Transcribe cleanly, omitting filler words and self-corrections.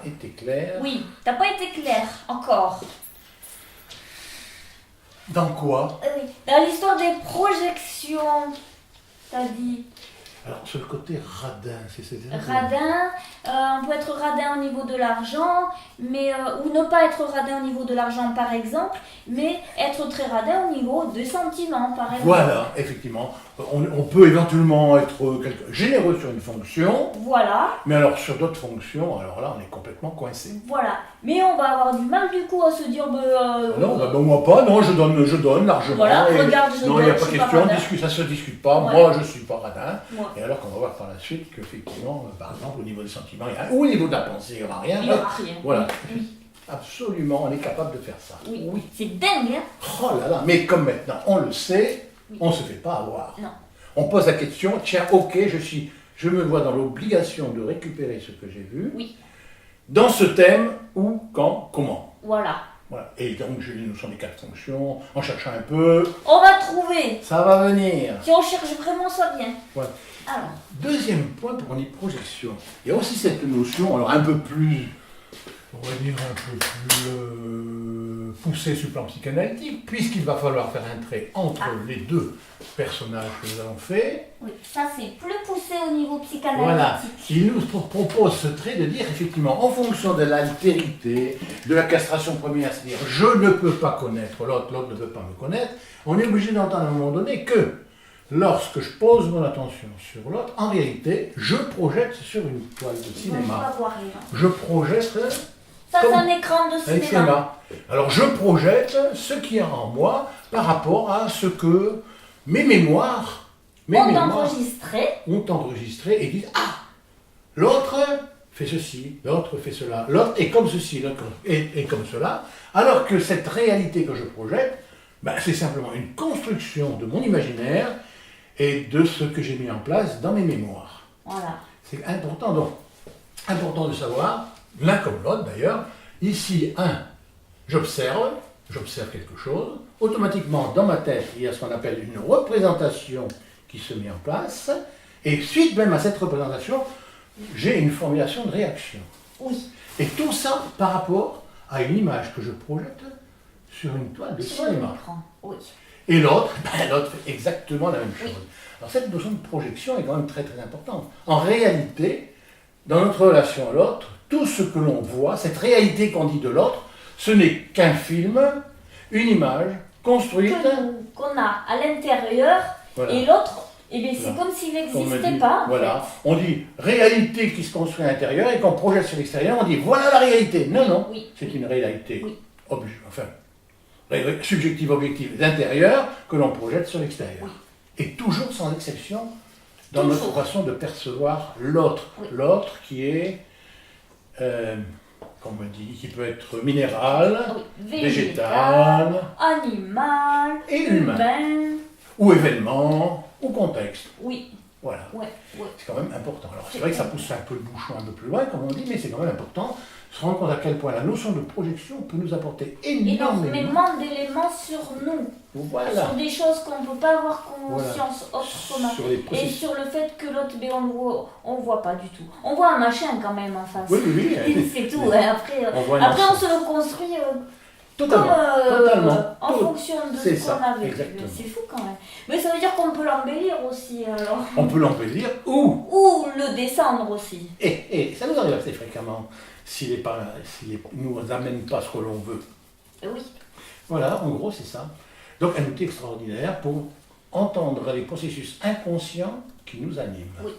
été clair. Oui, t'as pas été clair encore. Dans quoi? Oui, dans l'histoire des projections, t'as dit. Alors, sur le côté radin, c'est Radin, on peut être radin au niveau de l'argent, mais ou ne pas être radin au niveau de l'argent par exemple, mais être très radin au niveau des sentiments par exemple. Voilà, effectivement. On peut éventuellement être généreux sur une fonction, Voilà, mais alors sur d'autres fonctions, alors là, on est complètement coincé. voilà. Mais on va avoir du mal du coup à se dire, Non, bah, moi pas, non, je donne largement. Voilà, et regarde, je non, il n'y a donne, pas je suis pas question, radin. ça se discute pas, Ouais. moi je suis pas radin. Ouais. Et alors qu'on va voir par la suite qu'effectivement, par exemple, au niveau des sentiments, il y a rien, ou au niveau de la pensée, il n'y aura rien. Il n'y aura rien. Voilà. Oui, Absolument, on est capable de faire ça. oui. C'est dingue, hein? Oh là là, mais comme maintenant on le sait, Oui. on ne se fait pas avoir. Non. On pose la question, tiens, ok, je me vois dans l'obligation de récupérer ce que j'ai vu, Oui. dans ce thème, où, quand, comment. Voilà. Voilà. Et donc j'ai les notions des quatre fonctions, en cherchant un peu, On va trouver. ça va venir. Si on cherche vraiment ça bien. Voilà. Alors, Deuxième point pour les projections. Il y a aussi cette notion, alors un peu plus, on va dire un peu plus poussée sur le plan psychanalytique, puisqu'il va falloir faire un trait entre les deux personnages que nous avons faits. oui, ça c'est plus poussé au niveau psychanalytique. Voilà, il nous propose ce trait de dire effectivement, en fonction de l'altérité, de la castration première, c'est-à-dire je ne peux pas connaître l'autre, l'autre ne peut pas me connaître, on est obligé d'entendre à un moment donné que lorsque je pose mon attention sur l'autre, en réalité, je projette sur une toile de On va cinéma. voir rien. Je projette Ça c'est Comme un écran de un cinéma. cinéma. Alors je projette ce qui est en moi par rapport à ce que mes mémoires On enregistré. ont enregistré et disent ah, l'autre fait ceci, l'autre fait cela, l'autre est comme ceci, l'autre est comme cela, alors que cette réalité que je projette, ben, c'est simplement une construction de mon imaginaire et de ce que j'ai mis en place dans mes mémoires. Voilà. C'est important, donc, important de savoir, l'un comme l'autre d'ailleurs, ici, j'observe quelque chose, automatiquement dans ma tête, il y a ce qu'on appelle une représentation qui se met en place, et suite même à cette représentation, j'ai une formulation de réaction. Oui. Et tout ça par rapport à une image que je projette sur une toile de Sur cinéma. l'écran. Oui. Et l'autre, l'autre fait exactement la même chose. Oui. Alors cette notion de projection est quand même très très importante. En réalité, dans notre relation à l'autre, tout ce que l'on voit, cette réalité qu'on dit de l'autre, ce n'est qu'un film, une image construite. Qu'on a à l'intérieur Voilà. et l'autre, eh bien, c'est Voilà. comme s'il Qu'on me n'existait dit, pas. en voilà. fait. On dit réalité qui se construit à l'intérieur et qu'on projette sur l'extérieur, on dit voilà la réalité. Non, non, Oui. c'est une réalité Oui. subjective, objective, d'intérieur que l'on projette sur l'extérieur. Oui. Et toujours sans exception dans Toujours. notre façon de percevoir l'autre. Oui. L'autre qui est, comme on dit, qui peut être minéral, Oui. végétal Animal. et humain, ou événement, ou contexte. Oui. Voilà. Ouais. Ouais. C'est quand même important. Alors c'est vrai que ça pousse un peu le bouchon un peu plus loin, comme on dit, mais c'est quand même important de se rendre compte à quel point la notion de projection peut nous apporter énormément. Énormément d'éléments sur nous. Voilà. Sur des choses qu'on ne peut pas avoir conscience autrement. Sur les Et processus. sur le fait que l'autre, ben, on voit pas du tout. On voit un machin quand même en face. Oui, oui, oui. C'est tout. Hein. Après, On voit un après on ensemble. se le construit Totalement. comme, Totalement. en Tout. fonction de C'est ce ça, qu'on a vécu. exactement. C'est fou quand même. Mais ça veut dire qu'on peut l'embellir aussi alors. On peut l'embellir ou, Ou le descendre aussi. et ça nous arrive assez fréquemment, s'il nous amène pas ce que l'on veut. Oui. Voilà, en gros, c'est ça. Donc, un outil extraordinaire pour entendre les processus inconscients qui nous animent. Oui.